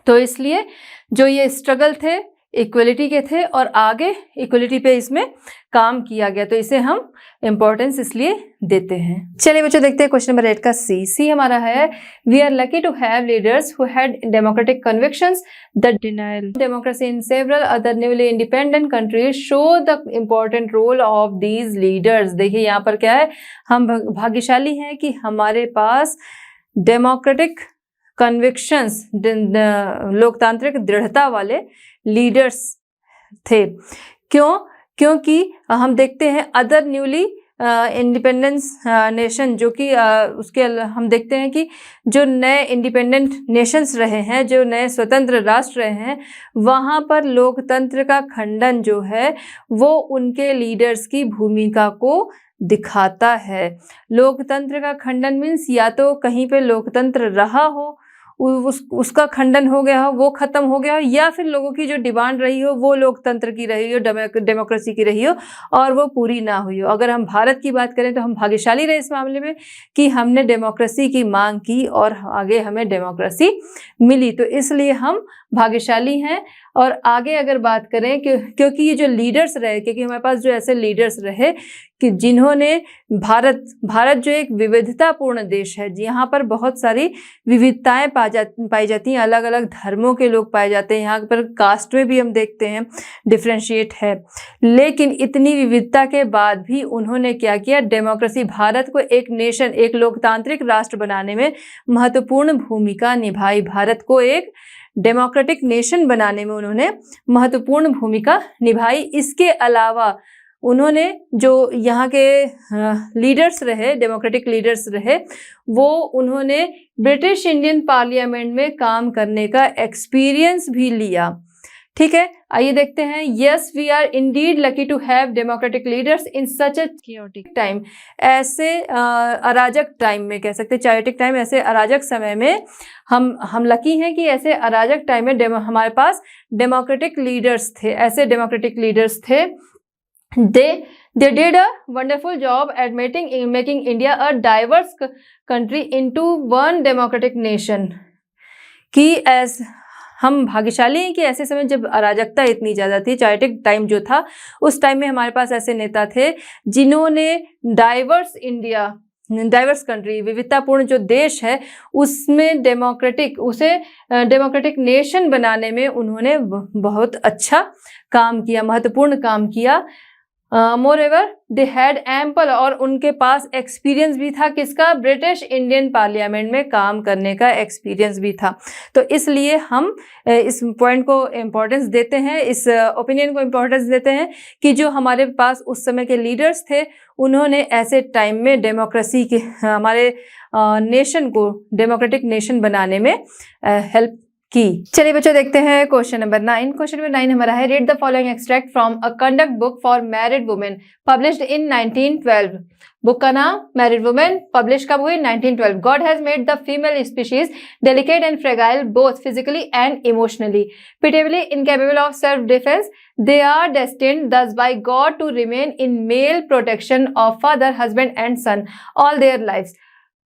तो इसलिए जो ये स्ट्रगल थे इक्वलिटी के थे और आगे इक्वलिटी पे इसमें काम किया गया, तो इसे हम इंपॉर्टेंस इसलिए देते हैं। चलिए बच्चों देखते हैं क्वेश्चन नंबर 8 का सी हमारा है we are lucky to have leaders who had democratic convictions the denial democracy in several other newly independent countries show the important role of these leaders. देखिए यहाँ पर क्या है, हम भाग्यशाली हैं कि हमारे पास डेमोक्रेटिक कन्विक्शंस, लोकतांत्रिक दृढ़ता वाले लीडर्स थे। क्यों? क्योंकि हम देखते हैं अदर न्यूली इंडिपेंडेंस नेशन, जो कि उसके हम देखते हैं कि जो नए इंडिपेंडेंट नेशंस रहे हैं, जो नए स्वतंत्र राष्ट्र रहे हैं, वहाँ पर लोकतंत्र का खंडन जो है वो उनके लीडर्स की भूमिका को दिखाता है। लोकतंत्र का खंडन मीन्स या तो कहीं पे लोकतंत्र रहा हो, उसका खंडन हो गया हो, वो खत्म हो गया हो, या फिर लोगों की जो डिमांड रही हो वो लोकतंत्र की रही हो, डेमोक्रेसी की रही हो और वो पूरी ना हुई हो। अगर हम भारत की बात करें तो हम भाग्यशाली रहे इस मामले में कि हमने डेमोक्रेसी की मांग की और आगे हमें डेमोक्रेसी मिली, तो इसलिए हम भाग्यशाली हैं। और आगे अगर बात करें क्योंकि ये जो लीडर्स रहे, क्योंकि हमारे पास जो ऐसे लीडर्स रहे कि जिन्होंने भारत जो एक विविधतापूर्ण देश है, यहाँ पर बहुत सारी विविधताएं पाई जाती हैं, अलग अलग धर्मों के लोग पाए जाते हैं, यहाँ पर कास्ट में भी हम देखते हैं डिफ्रेंशिएट है, लेकिन इतनी विविधता के बाद भी उन्होंने क्या किया, डेमोक्रेसी, भारत को एक नेशन, एक लोकतांत्रिक राष्ट्र बनाने में महत्वपूर्ण भूमिका निभाई। भारत को एक डेमोक्रेटिक नेशन बनाने में उन्होंने महत्वपूर्ण भूमिका निभाई। इसके अलावा उन्होंने जो यहाँ के लीडर्स रहे, डेमोक्रेटिक लीडर्स रहे, वो उन्होंने ब्रिटिश इंडियन पार्लियामेंट में काम करने का एक्सपीरियंस भी लिया। ठीक है, आइए देखते हैं। Yes, we are indeed lucky to have democratic leaders in such a chaotic time. ऐसे अराजक टाइम में, कह सकते chaotic टाइम, ऐसे अराजक समय में हम लकी हैं कि ऐसे अराजक टाइम में हमारे पास डेमोक्रेटिक लीडर्स थे, ऐसे डेमोक्रेटिक लीडर्स थे। They did a wonderful job at making India a diverse country into one democratic nation। कि हम भाग्यशाली हैं कि ऐसे समय जब अराजकता इतनी ज़्यादा थी, चायोटिक टाइम जो था, उस टाइम में हमारे पास ऐसे नेता थे जिन्होंने डाइवर्स कंट्री, विविधतापूर्ण जो देश है, उसमें डेमोक्रेटिक नेशन बनाने में उन्होंने बहुत अच्छा काम किया, महत्वपूर्ण काम किया। मोरेवर दे हैड एम्पल, और उनके पास एक्सपीरियंस भी था, किसका, ब्रिटिश इंडियन पार्लियामेंट में काम करने का एक्सपीरियंस भी था। तो इसलिए हम इस पॉइंट को इम्पोर्टेंस देते हैं, इस ओपिनियन को इम्पोर्टेंस देते हैं कि जो हमारे पास उस समय के लीडर्स थे, उन्होंने ऐसे टाइम में डेमोक्रेसी के, हमारे नेशन को डेमोक्रेटिक नेशन बनाने में हेल्प की। चलिए बच्चों, देखते हैं क्वेश्चन नंबर 9। क्वेश्चन नंबर 9 हमारा है, read the following extract from a conduct book for married women published in 1912। Book का नाम मैरिड वुमेन, पब्लिश कब हुई, 1912। God has made the female species delicate and fragile both physically and emotionally, pitiably incapable of self defence. They are destined thus by God to remain in male protection of father, husband and son all their lives.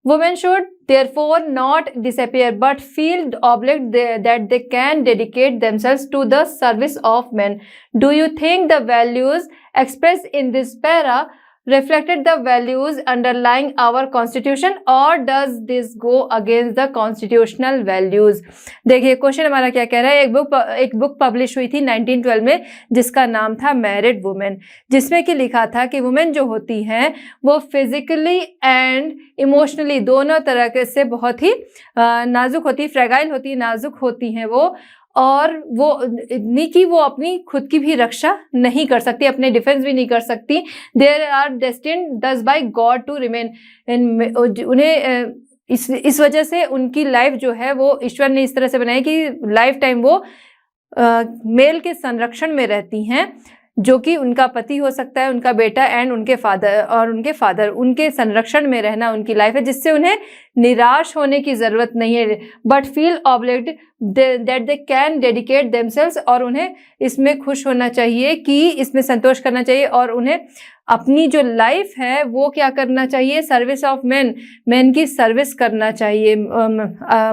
Women should therefore not disappear but feel obliged that they can dedicate themselves to the service of men. Do you think the values expressed in this para reflected the values underlying our constitution or does this go against the constitutional values? देखिए question हमारा क्या कह रहा है, एक book publish हुई थी 1912 में जिसका नाम था मैरिड वुमेन, जिसमें कि लिखा था कि वुमेन जो होती हैं वो फिजिकली एंड इमोशनली दोनों तरह से बहुत ही नाजुक होती, फ्रेगाइल होती, नाजुक होती हैं वो, और वो इतनी कि वो अपनी खुद की भी रक्षा नहीं कर सकती, अपने डिफेंस भी नहीं कर सकती। देयर आर डेस्टिन्ड दस बाय गॉड टू रिमेन, उन्हें इस वजह से उनकी लाइफ जो है वो ईश्वर ने इस तरह से बनाई कि लाइफ टाइम वो मेल के संरक्षण में रहती हैं, जो कि उनका पति हो सकता है, उनका बेटा एंड उनके फादर उनके संरक्षण में रहना उनकी लाइफ है, जिससे उन्हें निराश होने की ज़रूरत नहीं है। But feel obliged that they can dedicate themselves, और उन्हें इसमें खुश होना चाहिए, कि इसमें संतोष करना चाहिए, और उन्हें अपनी जो लाइफ है वो क्या करना चाहिए, सर्विस ऑफ मैन की सर्विस करना चाहिए,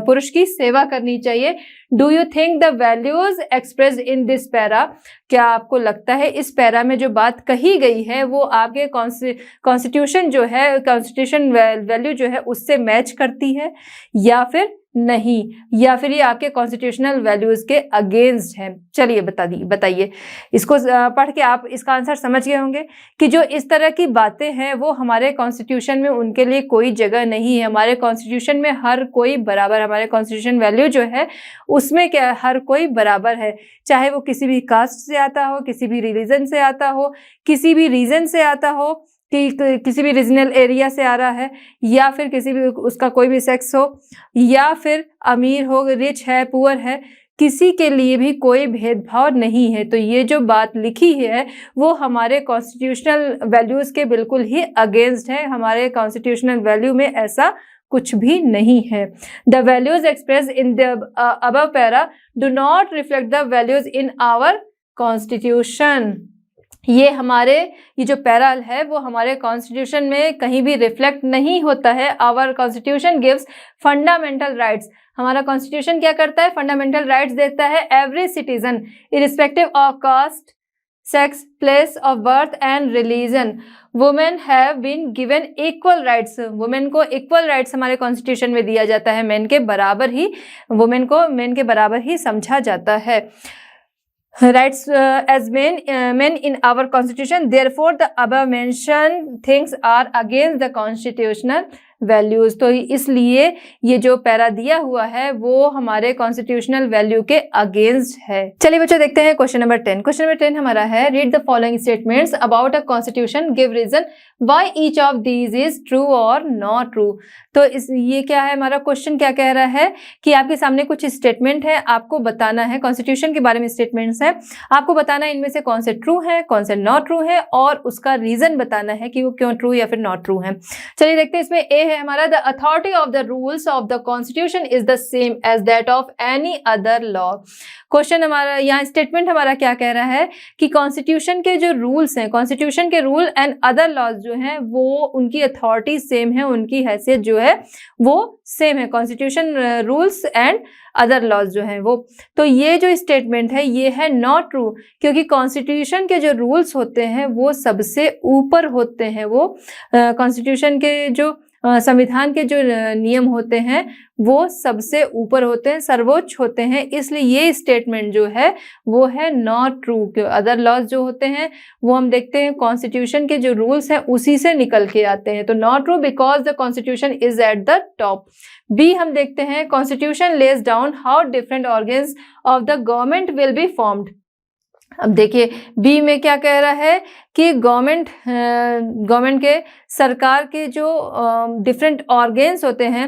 पुरुष की सेवा करनी चाहिए। Do you think the values expressed in this para, क्या आपको लगता है इस पैरा में जो बात कही गई है वो आपके कॉन्स्टिट्यूशन जो है, कॉन्स्टिट्यूशन वैल्यू जो है उससे मैच करती है या फिर नहीं, या फिर ये आपके कॉन्स्टिट्यूशनल वैल्यूज के अगेंस्ट है? चलिए बताइए। इसको पढ़ के आप इसका आंसर समझ गए होंगे कि जो इस तरह की बातें हैं वो हमारे कॉन्स्टिट्यूशन में उनके लिए कोई जगह नहीं है। हमारे कॉन्स्टिट्यूशन में हर कोई बराबर, हमारे कॉन्स्टिट्यूशन वैल्यू जो है उसमें क्या, हर कोई बराबर है, चाहे वो किसी भी कास्ट से आता हो, किसी भी रिलीजन से आता हो, किसी भी रीजन से आता हो, कि किसी भी रीजनल एरिया से आ रहा है, या फिर किसी भी उसका कोई भी सेक्स हो, या फिर अमीर हो, रिच है, पुअर है, किसी के लिए भी कोई भेदभाव नहीं है। तो ये जो बात लिखी है वो हमारे कॉन्स्टिट्यूशनल वैल्यूज के बिल्कुल ही अगेंस्ट है। हमारे कॉन्स्टिट्यूशनल वैल्यू में ऐसा कुछ भी नहीं है। The values express in the above para do not reflect the values in our constitution. ये जो पैरल है वो हमारे कॉन्स्टिट्यूशन में कहीं भी रिफ्लेक्ट नहीं होता है। Our constitution gives fundamental rights. हमारा कॉन्स्टिट्यूशन क्या करता है? फंडामेंटल राइट्स देता है every citizen irrespective of caste, sex, place of birth and religion. Women have been given equal rights. Women को इक्वल राइट्स हमारे कॉन्स्टिट्यूशन में दिया जाता है। मेन के बराबर ही वुमेन को मेन के बराबर ही समझा जाता है। Rights as men in our constitution, therefore the above mentioned things are against the constitutional values. तो इसलिए ये जो पैरा दिया हुआ है वो हमारे कॉन्स्टिट्यूशनल वैल्यू के अगेंस्ट है। चलिए बच्चों देखते हैं क्वेश्चन नंबर 10। क्वेश्चन नंबर 10 हमारा है, read the following statements about a constitution, give reason why each of these is true और नॉट ट्रू। तो ये क्या है, हमारा क्वेश्चन क्या कह रहा है कि आपके सामने कुछ स्टेटमेंट है, आपको बताना है, कॉन्स्टिट्यूशन के बारे में स्टेटमेंट्स है, आपको बताना है इनमें से कौन से ट्रू है, कौन से नॉट ट्रू है, और उसका रीजन बताना है कि वो क्यों ट्रू या फिर नॉट ट्रू है। चलिए देखते हैं। इसमें ए है हमारा, the authority of the rules of the constitution is the same as that of any other law. Question हमारा यहाँ स्टेटमेंट हमारा क्या कह रहा है कि कॉन्स्टिट्यूशन के जो रूल्स हैं, कॉन्स्टिट्यूशन के रूल एंड अदर लॉज जो हैं वो उनकी अथॉरिटी सेम है, उनकी हैसियत जो है वो सेम है। Constitution rules and other laws जो हैं वो, तो ये जो स्टेटमेंट है ये है नॉट ट्रू, क्योंकि कॉन्स्टिट्यूशन के जो रूल्स होते हैं वो सबसे ऊपर होते हैं। वो कॉन्स्टिट्यूशन के जो संविधान के जो नियम होते हैं वो सबसे ऊपर होते हैं, सर्वोच्च होते हैं। इसलिए ये स्टेटमेंट जो है वो है नॉट ट्रू। अदर लॉज जो होते हैं वो हम देखते हैं कॉन्स्टिट्यूशन के जो रूल्स हैं उसी से निकल के आते हैं। तो not true because the constitution is at the top. B हम देखते हैं, constitution lays down how different organs of the government will be formed. अब देखिए बी में क्या कह रहा है कि गवर्नमेंट के सरकार के जो डिफरेंट ऑर्गेन्स होते हैं,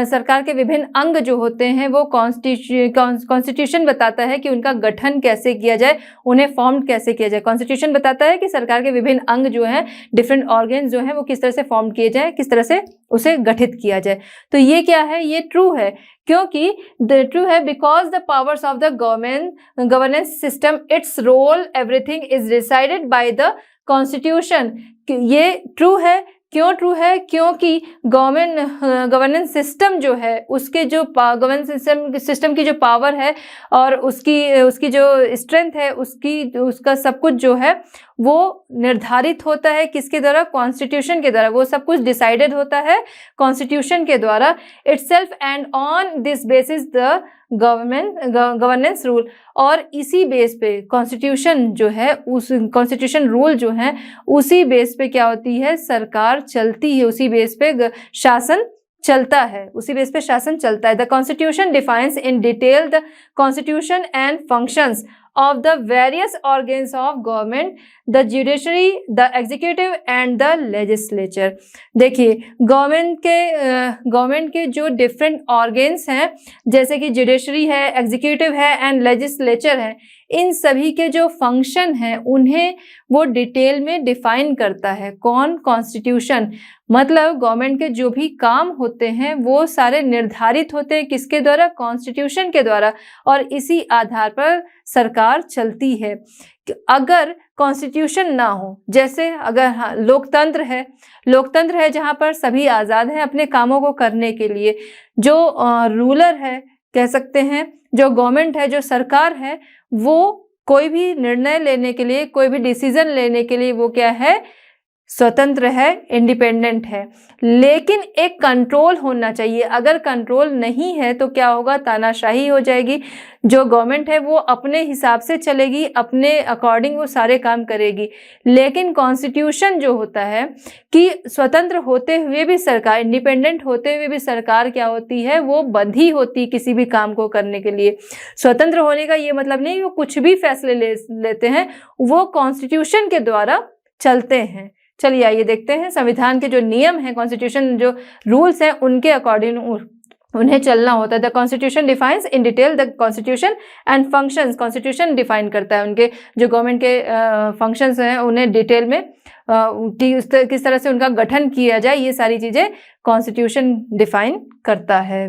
सरकार के विभिन्न अंग जो होते हैं वो कॉन्स्टिट्यूशन बताता है कि उनका गठन कैसे किया जाए, उन्हें फॉर्म कैसे किया जाए। कॉन्स्टिट्यूशन बताता है कि सरकार के विभिन्न अंग जो हैं, डिफरेंट ऑर्गेन्स जो हैं वो किस तरह से फॉर्म किए जाए, किस तरह से उसे गठित किया जाए। तो ये क्या है, ये ट्रू है, क्योंकि ट्रू है because the powers of the governance system, its role, everything is decided by the constitution. ये ट्रू है, क्यों ट्रू है? क्योंकि गवर्नेंस सिस्टम जो है उसके जो गवर्नेंस सिस्टम की जो पावर है और उसकी जो स्ट्रेंथ है, उसका सब कुछ जो है वो निर्धारित होता है किसके द्वारा? कॉन्स्टिट्यूशन के द्वारा। वो सब कुछ डिसाइडेड होता है कॉन्स्टिट्यूशन के द्वारा itself, and on this basis the governance rule. और इसी बेस पे कॉन्स्टिट्यूशन जो है, उस कॉन्स्टिट्यूशन रूल जो है उसी बेस पे क्या होती है, सरकार चलती है, उसी बेस पे शासन चलता है, उसी बेस पे शासन चलता है। The constitution defines in detail the constitution and functions of the various organs of government, the judiciary, the executive and the legislature। देखिए गवर्नमेंट के जो डिफरेंट ऑर्गेन्स हैं, जैसे कि जुडिशरी है, एग्जीक्यूटिव है एंड लेजिस्लेचर है, इन सभी के जो फंक्शन हैं उन्हें वो डिटेल में डिफाइन करता है। कौन? कॉन्स्टिट्यूशन। मतलब गवर्नमेंट के जो भी काम होते हैं वो सारे निर्धारित होते हैं किसके द्वारा? कॉन्स्टिट्यूशन के द्वारा, और इसी आधार पर सरकार चलती है। अगर कॉन्स्टिट्यूशन ना हो, जैसे अगर लोकतंत्र है जहाँ पर सभी आज़ाद हैं अपने कामों को करने के लिए, जो रूलर है कह सकते हैं, जो गवर्नमेंट है, जो सरकार है, वो कोई भी निर्णय लेने के लिए, कोई भी डिसीजन लेने के लिए वो क्या है? स्वतंत्र है, इंडिपेंडेंट है। लेकिन एक कंट्रोल होना चाहिए। अगर कंट्रोल नहीं है तो क्या होगा? तानाशाही हो जाएगी। जो गवर्नमेंट है वो अपने हिसाब से चलेगी, अपने अकॉर्डिंग वो सारे काम करेगी। लेकिन कॉन्स्टिट्यूशन जो होता है कि स्वतंत्र होते हुए भी सरकार, इंडिपेंडेंट होते हुए भी सरकार क्या होती है? वो बंधी होती है किसी भी काम को करने के लिए। स्वतंत्र होने का ये मतलब नहीं वो कुछ भी फैसले लेते हैं, वो कॉन्स्टिट्यूशन के द्वारा चलते हैं। चलिए आइए देखते हैं संविधान के जो नियम हैं, कॉन्स्टिट्यूशन जो रूल्स हैं, उनके अकॉर्डिंग उन्हें चलना होता है। The constitution defines in detail the constitution and functions, constitution define करता है उनके जो गवर्नमेंट के फंक्शंस हैं उन्हें डिटेल में किस तरह से उनका गठन किया जाए, ये सारी चीजें कॉन्स्टिट्यूशन डिफाइन करता है,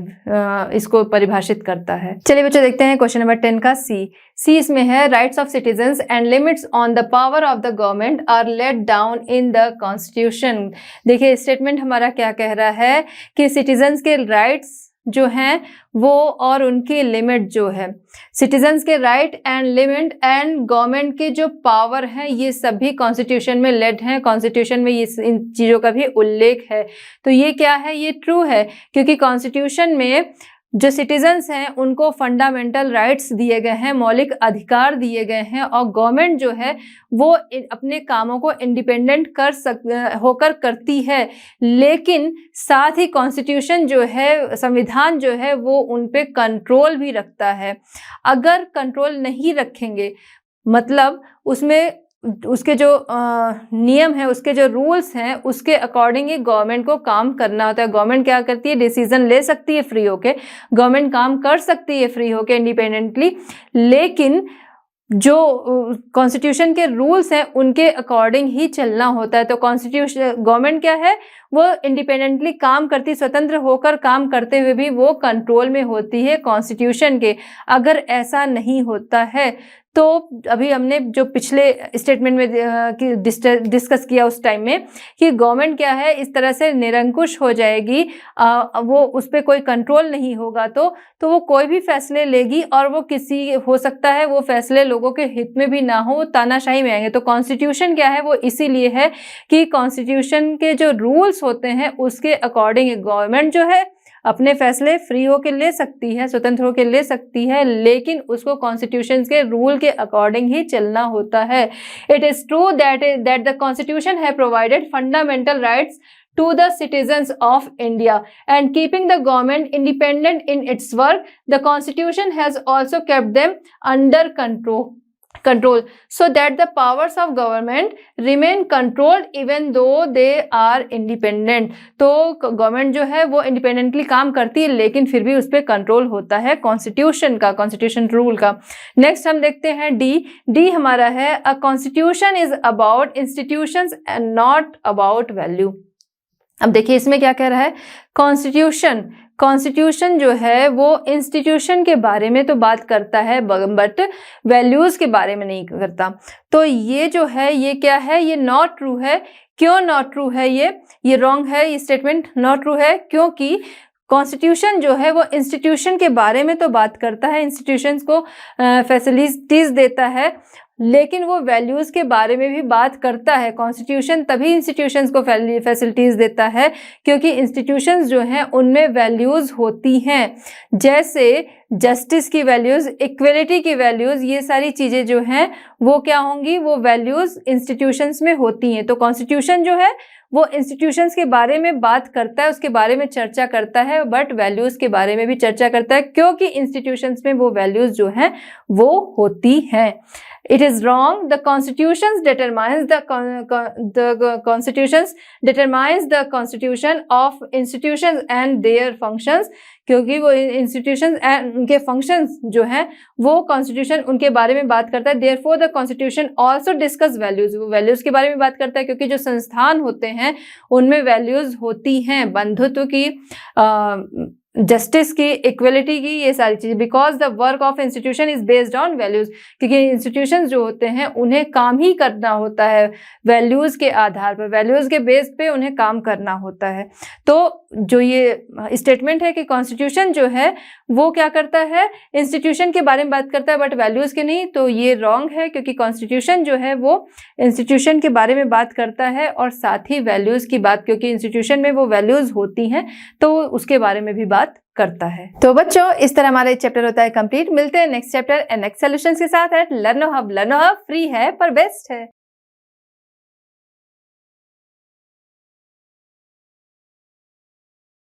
इसको परिभाषित करता है। चलिए बच्चों देखते हैं क्वेश्चन नंबर 10 का सी इसमें है rights of citizens and limits on the power of the government are let down in the constitution. देखिए स्टेटमेंट हमारा क्या कह रहा है कि सिटीजन्स के राइट्स जो हैं वो और उनकी लिमिट जो है, सिटीजन्स के right and limit and government के जो पावर हैं ये सभी कॉन्स्टिट्यूशन में लेट हैं, कॉन्स्टिट्यूशन में ये इन चीज़ों का भी उल्लेख है। तो ये क्या है, ये ट्रू है क्योंकि कॉन्स्टिट्यूशन में जो सिटीजन्स हैं उनको फंडामेंटल राइट्स दिए गए हैं, मौलिक अधिकार दिए गए हैं और गवर्नमेंट जो है वो अपने कामों को इंडिपेंडेंट होकर करती है, लेकिन साथ ही कॉन्स्टिट्यूशन जो है, संविधान जो है वो उन पे कंट्रोल भी रखता है। अगर कंट्रोल नहीं रखेंगे मतलब उसमें उसके जो नियम है, उसके जो रूल्स हैं उसके अकॉर्डिंग ही गवर्नमेंट को काम करना होता है। गवर्नमेंट क्या करती है, डिसीजन ले सकती है फ्री होके, गवर्नमेंट काम कर सकती है फ्री होके इंडिपेंडेंटली, लेकिन जो कॉन्स्टिट्यूशन के रूल्स हैं उनके अकॉर्डिंग ही चलना होता है। तो कॉन्स्टिट्यूशन गवर्नमेंट क्या है, वो इंडिपेंडेंटली काम करती, स्वतंत्र होकर काम करते हुए भी वो कंट्रोल में होती है कॉन्स्टिट्यूशन के। अगर ऐसा नहीं होता है तो अभी हमने जो पिछले स्टेटमेंट में डिस्कस किया उस टाइम में कि गवर्नमेंट क्या है इस तरह से निरंकुश हो जाएगी, वो उस पर कोई कंट्रोल नहीं होगा तो वो कोई भी फैसले लेगी और वो किसी हो सकता है वो फैसले लोगों के हित में भी ना हो, तानाशाही में आएंगे। तो कॉन्स्टिट्यूशन क्या है, वो इसीलिए है कि कॉन्स्टिट्यूशन के जो रूल्स होते हैं उसके अकॉर्डिंग गवर्नमेंट जो है अपने फैसले फ्री होकर ले सकती है, स्वतंत्र होकर ले सकती है, लेकिन उसको कॉन्स्टिट्यूशन के रूल के अकॉर्डिंग ही चलना होता है। It is true that the constitution है provided fundamental rights to the citizens of India and keeping the government independent in its work, the constitution has also kept them under control so that the powers of government remain controlled even though they are independent। तो government जो है वो independently काम करती है लेकिन फिर भी उस पर कंट्रोल होता है कॉन्स्टिट्यूशन का, कॉन्स्टिट्यूशन रूल का। नेक्स्ट हम देखते हैं डी हमारा है a constitution is about institutions and not about value. अब देखिए इसमें क्या कह रहा है, कॉन्स्टिट्यूशन जो है वो इंस्टीट्यूशन के बारे में तो बात करता है बट वैल्यूज के बारे में नहीं करता। तो ये जो है ये क्या है, ये नॉट ट्रू है। क्यों नॉट ट्रू है, ये रॉन्ग है, ये स्टेटमेंट नॉट ट्रू है क्योंकि कॉन्स्टिट्यूशन जो है वो इंस्टीट्यूशन के बारे में तो बात करता है, इंस्टीट्यूशंस को फैसिलिटीज देता है, लेकिन वो वैल्यूज के बारे में भी बात करता है। कॉन्स्टिट्यूशन तभी इंस्टीट्यूशंस को फैसिलिटीज देता है क्योंकि इंस्टीट्यूशंस जो हैं उनमें वैल्यूज होती हैं, जैसे जस्टिस की वैल्यूज, इक्वलिटी की वैल्यूज, ये सारी चीजें जो हैं वो क्या होंगी, वो वैल्यूज इंस्टीट्यूशंस में होती हैं। तो कॉन्स्टिट्यूशन जो है वो इंस्टीट्यूशंस के बारे में बात करता है, उसके बारे में चर्चा करता है, बट वैल्यूज के बारे में भी चर्चा करता है क्योंकि इंस्टीट्यूशंस में वो वैल्यूज जो हैं वो होती हैं। It is wrong. The constitutions determines the constitution of institutions and their functions, क्योंकि वो institutions and उनके functions जो हैं वो constitution उनके बारे में बात करता है। Therefore the constitution also discuss values, वो values के बारे में बात करता है क्योंकि जो संस्थान होते हैं उनमें values होती हैं, बंधुत्व की, जस्टिस की, इक्वलिटी की, ये सारी चीजें। Because the work of institution is based on values, क्योंकि इंस्टीट्यूशन जो होते हैं उन्हें काम ही करना होता है वैल्यूज के आधार पर, वैल्यूज के बेस पे उन्हें काम करना होता है। तो जो ये स्टेटमेंट है कि कॉन्स्टिट्यूशन जो है वो क्या करता है, इंस्टीट्यूशन के बारे में बात करता है बट वैल्यूज के नहीं, तो ये रॉन्ग है क्योंकि कॉन्स्टिट्यूशन जो है वो इंस्टीट्यूशन के बारे में बात करता है और साथ ही वैल्यूज की बात, क्योंकि इंस्टीट्यूशन में वो वैल्यूज होती हैं तो उसके बारे में भी बात करता है। तो बच्चों इस तरह हमारा चैप्टर होता है कंप्लीट। मिलते हैं next chapter and next solutions के साथ। एट लर्नो हब फ्री है पर बेस्ट है।